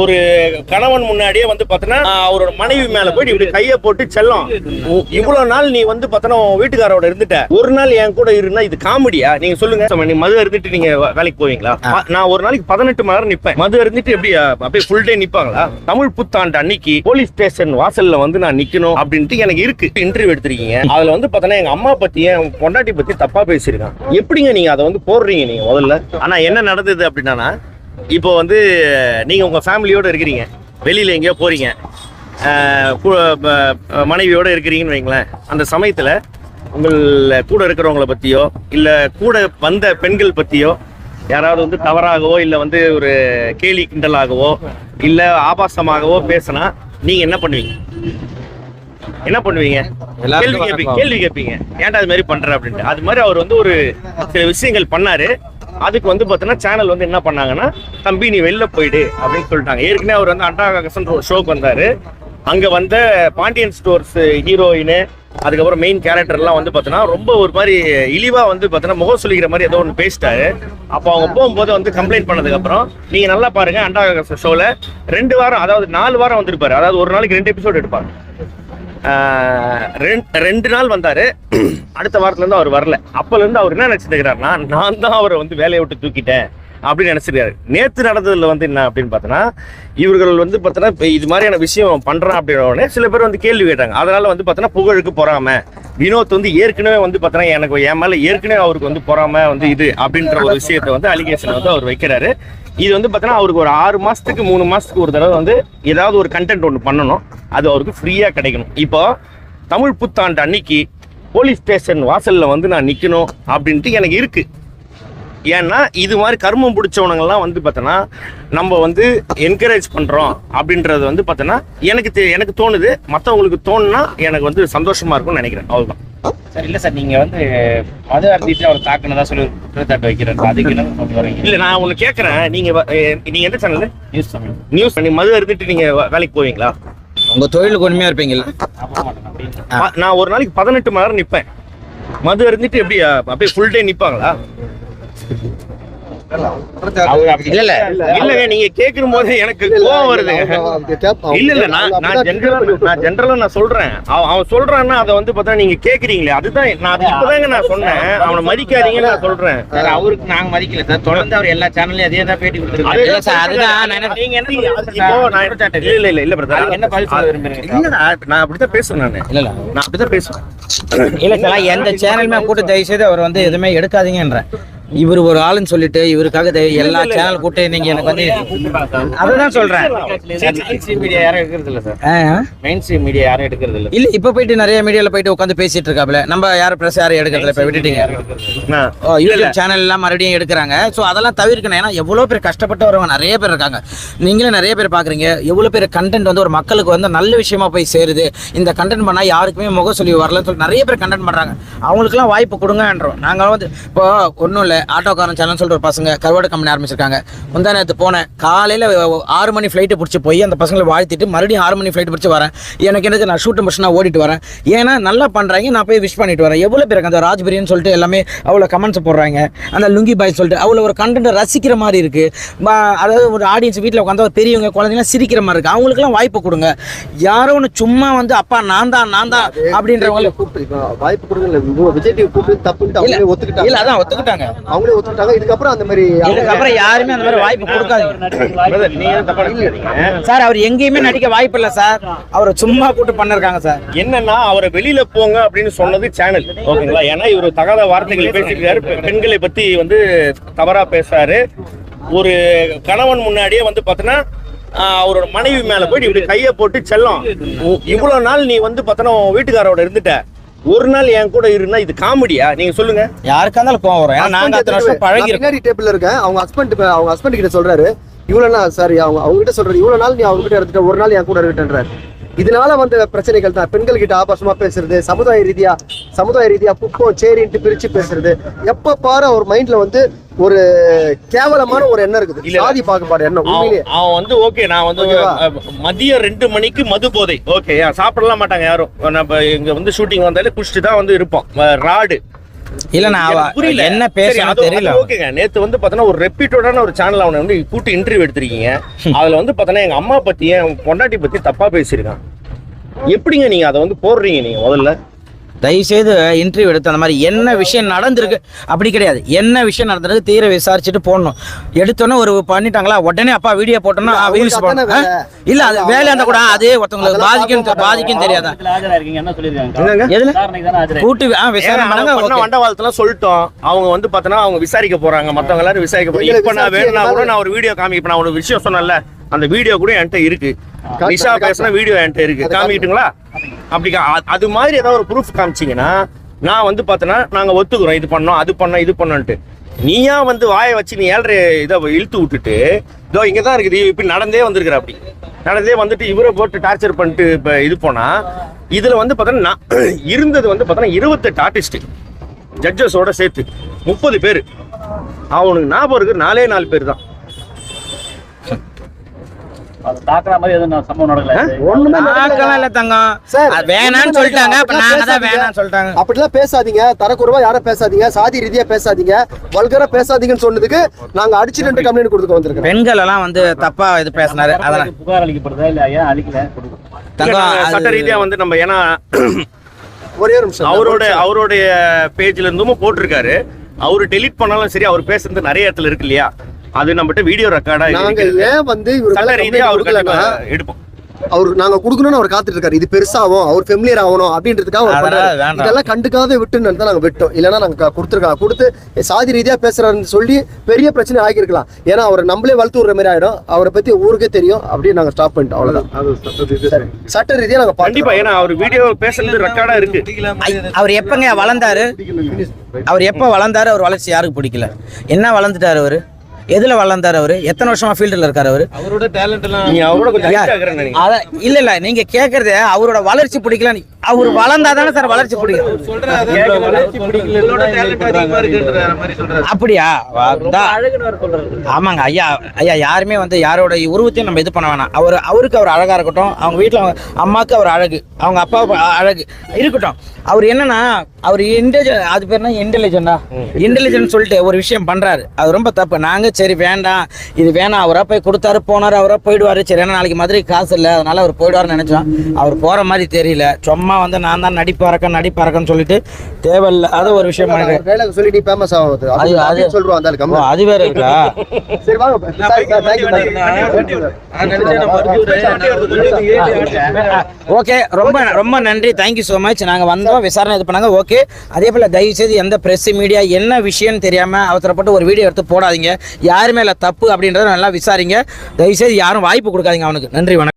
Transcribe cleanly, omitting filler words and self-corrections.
ஒரு கணவன் முன்னாடியே வந்து பார்த்தனா அவரோட மனைவி மேல போயிட்டு இப்படி கையை போட்டு செல்லம் இவ்வளவு நாள் நீ வந்து பார்த்தனா வீட்டுக்காரோட இருந்துட்ட ஒரு நாள் என் கூட இருந்தா இது காமெடியா? நீங்க சொல்லுங்க. நீ மது இருந்துட்டு நீங்க வேலைக்கு போவீங்களா? நான் ஒரு நாளைக்கு 18 மணி நேரம் நிப்பேன். மது இருந்துட்டு எப்படி அப்படியே ஃபுல் டே நிப்பாங்களா? தமிழ் புத்தாண்டு அன்னைக்கு போலீஸ் ஸ்டேஷன் வாசல்ல வந்து நான் நிக்கணும் அப்படின்ட்டு எனக்கு இருக்கு. இன்டர்வியூ எடுத்திருக்கீங்க, அதுல வந்து பார்த்தனா எங்க அம்மா பத்தி என் பொண்டாட்டி பத்தி தப்பா பேசியிருக்கான். எப்படிங்க நீங்க அதை வந்து போடுறீங்க நீங்க முதல்ல? ஆனா என்ன நடந்தது அப்படின்னா, இப்போ வந்து நீங்கள் உங்கள் ஃபேமிலியோடு இருக்கிறீங்க, வெளியில் எங்கேயோ போகிறீங்க, மனைவியோடு இருக்கிறீங்கன்னு வைங்களேன். அந்த சமயத்தில் உங்கள் கூட இருக்கிறவங்கள பற்றியோ இல்லை கூட வந்த பெண்கள் பற்றியோ யாராவது வந்து தவறாகவோ இல்லை வந்து ஒரு கேலி கிண்டலாகவோ இல்லை ஆபாசமாகவோ பேசினா நீங்கள் என்ன பண்ணுவீங்க? என்ன பண்ணுவீங்க? கேள்வி கேட்பீங்க, ஏன்டா அது மாதிரி பண்ற அப்படின்ட்டு. அது மாதிரி அவர் வந்து ஒரு சில விஷயங்கள் பண்ணாரு. அதுக்கு வந்து பார்த்தீங்கன்னா சேனல் வந்து என்ன பண்ணாங்கன்னா, தம்பி நீ வெளில போயிடு அப்படின்னு சொல்லிட்டாங்க. ஏற்கனவே அவர் வந்து அண்டாகசன் ஷோக்கு வந்தாரு. அங்கே வந்த பாண்டியன் ஸ்டோர்ஸ் ஹீரோயின், அதுக்கப்புறம் மெயின் கேரக்டர்லாம் வந்து பார்த்தீங்கன்னா ரொம்ப ஒரு மாதிரி இழிவாக வந்து பார்த்தீங்கன்னா முகம் சொல்லிக்கிற மாதிரி ஏதோ ஒன்று பேசிட்டாரு. அப்போ அவங்க போகும்போது வந்து கம்ப்ளைண்ட் பண்ணதுக்கப்புறம் நீங்கள் நல்லா பாருங்க, அண்டாகசன் ஷோவில் 2 வாரம் அதாவது 4 வாரம் வந்திருப்பாரு. அதாவது ஒரு நாளைக்கு 2 எபிசோடு எடுப்பாங்க. 2 நாள் வந்தாரு. அடுத்த வாரத்துல இருந்து அவர் வரல. அப்பல இருந்து அவர் என்ன நினைச்சிருக்கிறாருன்னா, நான் தான் அவரை வந்து வேலையை விட்டு தூக்கிட்டேன் அப்படின்னு நினைச்சிருக்காரு. நேற்று நடந்ததுல வந்து என்ன அப்படின்னு பார்த்தோன்னா, இவர்கள் வந்து பார்த்தோன்னா இது மாதிரியான விஷயம் பண்றான் அப்படின்னோடனே சில பேர் வந்து கேள்வி கேட்டாங்க. அதனால வந்து பார்த்தோன்னா புகழுக்கு பொறாம. வினோத் வந்து ஏற்கனவே வந்து பார்த்தோன்னா எனக்கு என் மேல ஏற்கனவே அவருக்கு வந்து பொறாம வந்து இது அப்படின்ற ஒரு விஷயத்தை வந்து அலிகேஷன் வந்து அவர் வைக்கிறாரு. இது வந்து பார்த்தோன்னா அவருக்கு ஒரு 6 மாசத்துக்கு 3 மாசத்துக்கு ஒரு தடவை வந்து ஏதாவது ஒரு கண்டென்ட் ஒன்று பண்ணணும், அது அவருக்கு ஃப்ரீயா கிடைக்கணும். இப்போ தமிழ் புத்தாண்டு அன்னைக்கு போலீஸ் ஸ்டேஷன் வாசல்ல வந்து நான் நிக்கணும் அப்படின்ட்டு எனக்கு இருக்கு. ஏன்னா இது மாதிரி கர்மம் பிடிச்சவனங்கள்லாம் வந்து பார்த்தோன்னா நம்ம வந்து என்கரேஜ் பண்றோம் அப்படின்றது வந்து பார்த்தோன்னா எனக்கு தோணுது. மற்றவங்களுக்கு தோணுனா எனக்கு வந்து சந்தோஷமா இருக்கும்னு நினைக்கிறேன். அவ்வளவுதான் சார். இல்ல சார், நீங்க வந்து மது அருந்திட்டு அவர் தாக்குனதா சொல்லி குற்றச்சாட்டு வைக்கிறாரு. அதுக்கு என்ன கொண்டு வரீங்க? இல்ல நான் ஒண்ணு கேட்கறேன். நீங்க எந்த சேனல்? நியூஸ் பண்ணி மது அருந்திட்டு நீங்க வேலைக்கு போவீங்களா? உங்க தொழிலுக்கு உண்மையா இருப்பீங்களா? நான் ஒரு நாளைக்கு 18 மணி நேரம் நிப்பேன். மது அருந்திட்டு எப்படி அப்படியே ஃபுல் டே நிப்பாங்களா? இல்லங்க, நீங்க கேட்கும் போது எனக்கு கோவம் வருது. இல்ல நான் ஜெனரலா நான் சொல்றேன். அவன் சொல்றான்னா அதை வந்து பார்த்தா நீங்க கேக்குறீங்களே, அதுதான் நான் இப்பதாங்க நான் சொன்னேன். அவனை மதிக்காதீங்கன்னு நான் சொல்றேன். அவருக்கு நாங்க மதிக்கல சார். தொடர்ந்து அவர் எல்லா சேனல்லையும் அதே தான் பேட்டி கொடுத்துருக்காரு. நீங்க இல்ல பிரதர், என்ன பதில் சொல்ல விரும்புறீங்க? இல்ல நான் அப்படித்தான் பேசுறேன். நான் அப்படித்தான் பேசுறேன். இல்ல சார், எந்த சேனலுமே கூட்டு தயவு செய்து அவர் வந்து எதுவுமே எடுக்காதீங்கன்றேன். இவர் ஒரு ஆளுன்னு சொல்லிட்டு இவருக்காக எல்லா சேனல் கூட்டு நீங்க எனக்கு வந்து அதுதான் சொல்றேன். மீடியா யாரும் எடுக்கிறது இல்ல சார். மெயின் ஸ்ட்ரீம் மீடியா யாரும் எடுக்கிறது இல்ல. இல்ல இப்ப போயிட்டு நிறைய மீடியால போயிட்டு உட்காந்து பேசிட்டு இருக்காப்ல. நம்ம யாரும் பிரஸ் யாரும் எடுக்கிறது இல்ல. இப்ப விட்டுட்டீங்க. யூடியூப் சேனல் எல்லாம் மறுபடியும் எடுக்கிறாங்க. ஸோ அதெல்லாம் தவிர்க்கணும். ஏன்னா எவ்வளவு பேர் கஷ்டப்பட்டு வரவங்க நிறைய பேர் இருக்காங்க. நீங்களும் நிறைய பேர் பாக்குறீங்க. எவ்வளவு பேர் கண்டென்ட் வந்து ஒரு மக்களுக்கு வந்து நல்ல விஷயமா போய் சேருது. இந்த கண்டென்ட் பண்ணா யாருக்குமே முக சொல்லி வரலன்னு சொல்லி நிறைய பேர் கண்டென்ட் பண்றாங்க. அவங்களுக்குலாம் வாய்ப்பு கொடுங்கன்றோம். நாங்க வந்து இப்போ ஒன்றும் இல்லை, ஆட்டோக்காரன் சேனல் சொல்லிட்டு ஒரு பசங்க கருவாடு கம்பெனி ஆரம்பிச்சிருக்காங்க. முந்தா நேற்று போனேன். காலையில் 6 மணி ஃப்ளைட்டு பிடிச்சி போய் அந்த பசங்களை வாழ்த்திட்டு மறுபடியும் 6 மணி ஃப்ளைட் பிடிச்சி வரேன். எனக்கு நான் ஷூட்டு முடிச்சு நான் ஓடிட்டு வரேன். ஏன்னா நல்லா பண்ணுறாங்க, நான் போய் விஷ் பண்ணிட்டு வரேன். எவ்வளோ பேருக்கு அந்த ராஜ்பிரின்னு சொல்லிட்டு எல்லாமே அவ்வளோ கமெண்ட்ஸ் போடுறாங்க. அந்த லுங்கி பாய் சொல்லிட்டு அவ்வளோ ஒரு கண்டென்ட் ரசிக்கிற மாதிரி இருக்குது. அதாவது ஒரு ஆடியன்ஸ் வீட்டில் உட்காந்து ஒரு பெரியவங்க குழந்தைங்களாம் சிரிக்கிற மாதிரி இருக்குது. அவங்களுக்குலாம் வாய்ப்பு கொடுங்க. யாரோ ஒன்று சும்மா வந்து அப்பா நான் தான் அப்படின்றவங்கள வாய்ப்பு கொடுங்க. விஜய் டிவி கூப்பிட்டு தப்புன்னு ஒத்துக்கிட்டாங்க. இல்லை அதான் ஒத்துக்கிட்டாங்க. அவங்களே ஒத்துக்கிட்டாங்க. இதுக்கப்புறம் அந்த மாதிரி யாருமே அந்த மாதிரி வாய்ப்பு கொடுக்காதீங்க சார். அவர் எங்கேயுமே நடிக்க வாய்ப்பு இல்லை சார். அவரை சும்மா கூட்டு பண்ணிருக்காங்க சார். என்னன்னா அவரை வெளியில போங்க அப்படின்னு சொன்னது சேனல், ஓகேங்களா? ஏன்னா இவர் தகாத வார்த்தைகளை பேசிக்கிறாரு, பெண்களை பத்தி வந்து தவறா பேசுறாரு. ஒரு கணவன் முன்னாடியே வந்து பார்த்தோன்னா அவரோட மனைவி மேல போயிட்டு இப்படி கையை போட்டு செல்லம் இவ்வளவு நாள் நீ வந்து பார்த்தோன்னா வீட்டுக்காரோட இருந்துட்ட ஒரு நாள் என் கூட இருந்தா இது காமெடியா? நீங்க சொல்லுங்க. யாருக்கா இருந்தாலும் கோவம் வரும். ஏன்னா நாங்க அத்தனை வருஷம் பழகி பின்னாடி டேபிள்ல இருக்கேன். அவங்க ஹஸ்பண்ட் கிட்ட சொல்றாரு, இவ்வளவு நாள் சாரி அவங்க கிட்ட சொல்றாரு, இவ்வளவு நாள் நீ அவங்க கிட்ட இருந்துட்ட, ஒரு நாள் என் கூட இருக்கட்டன்றாரு. இதனால வந்த பிரச்சனைகள் தான். பெண்கள் கிட்ட ஆபாசமா பேசுறது, சமுதாய ரீதியா குப்பம் சேரின்ட்டு பிரிச்சு பேசுறது. எப்ப பாரு அவர் மைண்ட்ல வந்து ஒரு கேவலமான ஒரு எண்ணம் இருக்குது. சாதி பாகுபாடு எண்ணம். உண்மையிலேயே அவன் வந்து ஓகே, நான் வந்து மதியம் 2 மணிக்கு மது போதை, ஓகே சாப்பிடலாம் மாட்டாங்க யாரும். நம்ம இங்க வந்து ஷூட்டிங் வந்தாலே குடிச்சிட்டு தான் வந்து இருப்போம். இல்ல நான் எனக்கு புரியல. என்ன சரி, பேசணும் அது தெரியல. ஓகேங்க. நேத்து வந்து பார்த்தோன்னா ஒரு ரெப்யூட்டடான ஒரு சேனல் அவனை வந்து கூட்டு இன்டர்வியூ எடுத்திருக்கீங்க. அதுல வந்து பார்த்தோன்னா எங்க அம்மா பத்தி என் பொண்டாட்டி பத்தி தப்பா பேசியிருக்கான். எப்படிங்க நீங்க அதை வந்து போடுறீங்க நீங்க முதல்ல? தயவுசெய்து இன்டர்வியூ எடுத்து அந்த மாதிரி என்ன விஷயம் நடந்திருக்கு அப்படி கிடையாது, என்ன விஷயம் நடந்திருக்கு தீர விசாரிச்சுட்டு போடணும். எடுத்தோன்னே ஒரு பண்ணிட்டாங்களா உடனே அப்பா வீடியோ போட்டோம்னா வியூஸ் போடணும். இல்ல அது வேலையா இருந்தா கூட அதே ஒருத்தவங்களுக்கு பாதிக்கும் தெரியாதா? ஆஜராயிருக்கீங்க என்ன சொல்லியிருக்காங்க? என்னங்க? எதுல விசாரணைக்கு தானே ஆஜராயிருக்கீங்க. கூட்டு விசாரணை பண்ணாங்க. பண்ண வண்டவாளத்தெல்லாம் சொல்லிட்டோம். அவங்க வந்து பார்த்தோன்னா அவங்க விசாரிக்க போறாங்க, மத்தவங்க எல்லாரும் விசாரிக்க போறாங்க. இப்ப நான் வேணும்னா கூட நான் ஒரு வீடியோ காமிப்பேன். நான் ஒரு விஷயம் சொன்னேன்ல, அந்த வீடியோ கூட என்கிட்ட இருக்கு. நிஷா பேசின வீடியோ என்கிட்ட இருக்கு, காமிக்கிட்டுங்களா? அப்படி அது மாதிரி ஏதாவது ஒரு ப்ரூஃப் காமிச்சிங்கன்னா நான் வந்து பார்த்தோன்னா நாங்கள் ஒத்துக்குறோம், இது பண்ணோம் அது பண்ணோம் இது பண்ணோன்ட்டு. நீயா வந்து வாயை வச்சு நீ 7.5 இதை இழுத்து விட்டுட்டு இதோ இங்கே தான் இருக்குது இப்படி நடந்தே வந்திருக்கிற. அப்படி நடந்தே வந்துட்டு இவரை போட்டு டார்ச்சர் பண்ணிட்டு இப்போ இது போனால் இதில் வந்து பார்த்தோன்னா இருந்தது வந்து பார்த்தோன்னா 28 ஆர்டிஸ்ட் ஜட்ஜஸோட சேர்த்து 30 பேர். அவனுக்கு ஞாபகம் இருக்கு 4 பேர் தான். அது தாக்குற மாதிரி எதுவும் சம்பவம் நடக்கல. ஒண்ணுமே பார்க்கலாம் இல்ல தங்கம். சார், அது வேணான்னு சொல்லிட்டாங்க, அப்ப நாங்க தான் வேணான்னு சொல்லிட்டாங்க. அப்படிலாம் பேசாதீங்க, தரக்குறைவா யாரும் பேசாதீங்க, சாதி ரீதியா பேசாதீங்க, வல்கரா பேசாதீங்கன்னு சொன்னதுக்கு நாங்க அடிச்சு 2 கம்ப்ளைண்ட் கொடுக்க வந்திருக்கோம். பெண்கள் எல்லாம் வந்து தப்பா இது பேசினாரு. அதெல்லாம் புகார் அளிக்கப்படுதா இல்ல ஏன் அளிக்கல? தங்கம் சட்ட ரீதியா வந்து நம்ம ஏன்னா ஒரே ஒரு நிமிஷம். அவருடைய பேஜ்ல இருந்தும் போட்டிருக்காரு. அவரு டெலீட் பண்ணாலும் சரி, அவர் பேசுறது நிறைய இடத்துல இருக்கு இல்லையா, அது நம்மகிட்ட வீடியோ ரெக்கார்டா நாங்க இருக்கு. ஏன் வந்து இவரு சட்ட ரீதியா அவரு கொடுக்கலன்னா, எடுப்போம். அவர் நாங்க குடுக்கணும்னு அவர் காத்துட்டு இருக்காரு. இது பெருசாகும், அவர் ஃபெமிலியர் ஆகணும் அப்படின்றதுக்காக அவர் அதெல்லாம் பண்றாரு. வேண்டாம். இதெல்லாம் கண்டுக்காத விட்டுன்னு தான் நாங்க விட்டோம். இல்லைன்னா நாங்க கொடுத்துருக்கோம். கொடுத்து சாதி ரீதியா பேசுறாருன்னு சொல்லி பெரிய பிரச்சனை ஆகியிருக்கலாம். ஏன்னா அவரை நம்மளே வளர்த்து விடுற மாதிரி ஆயிடும். அவரை பத்தி ஊருக்கே தெரியும். அப்படியே நாங்க ஸ்டாப் பண்ணிட்டோம். அவ்வளவுதான். சட்ட ரீதியா நாங்க கண்டிப்பா, ஏன்னா அவர் வீடியோ பேசுறது ரெக்கார்டா இருக்கு. அவர் எப்பங்க வளர்ந்தாரு? அவர் எப்ப வளர்ந்தாரு? அவர் வளர்ச்சி யாருக்கு பிடிக்கல? என்ன வளர்ந்துட்டாரு அவரு? எதுல வளர்ந்தாரு அவரு? எத்தனை வருஷமா ஃபீல்டுல இருக்காரு அவரு? அவரோட டேலண்ட் எல்லாம் நீங்க அவரோட கொஞ்சம் height ஆ இருக்கிறேன்னு நினைக்கிறேன். அத இல்ல நீங்க கேக்குறது அவரோட வளர்ச்சி பிடிக்கல. அவர் வளர்ந்தாதானே சார் வளர்ச்சி பிடிக்கும். அப்படியா? ஆமாங்க ஐயா. ஐயா யாருமே வந்து யாரோட உருவத்தையும் நம்ம இது பண்ண வேணாம். அவருக்கு அவர் அழகா இருக்கட்டும், அவங்க வீட்டுல அவங்க அம்மாவுக்கு அவர் அழகு, அவங்க அப்பா அழகு இருக்கட்டும். அவர் என்னன்னா அவர் அது பேர் என்ன, இன்டெலிஜென்ட் சொல்லிட்டு ஒரு விஷயம் பண்றாரு. அது ரொம்ப தப்பு. நாங்க சரி வேண்டாம் இது வேணாம், அவரா போய் கொடுத்தாரு போனாரு, அவரா போயிடுவாரு. சரி ஏன்னா நாளைக்கு மதுரை காசு இல்லை, அதனால அவர் போயிடுவாருன்னு நினைச்சோம். அவர் போற மாதிரி தெரியல. சும்மா வந்து நான் தான் நடிப்பாரக்கன்னு சொல்லிட்டு தேவையில்லாத ஒரு விஷயம் பண்ணிட்டு சொல்லி நீ ஃபேமஸ் ஆகுது. அது சொல்றோம் அந்த ஆளு. அது வேற இருக்கா? சரி வாங்க. ஓகே, ரொம்ப ரொம்ப நன்றி, தேங்க்யூ ஸோ மச். நாங்கள் வந்தோம், விசாரணை இது பண்ணாங்க. ஓகே, அதே போல் தயவுசெய்து எந்த ப்ரெஸ் மீடியா என்ன விஷயம்னு தெரியாமல் அவசரப்பட்டு ஒரு வீடியோ எடுத்து போடாதீங்க. யாருமே இல்லை தப்பு அப்படின்றத நல்லா விசாரிங்க. தயவுசெய்து யாரும் வாய்ப்பு கொடுக்காதீங்க அவனுக்கு. நன்றி, வணக்கம்.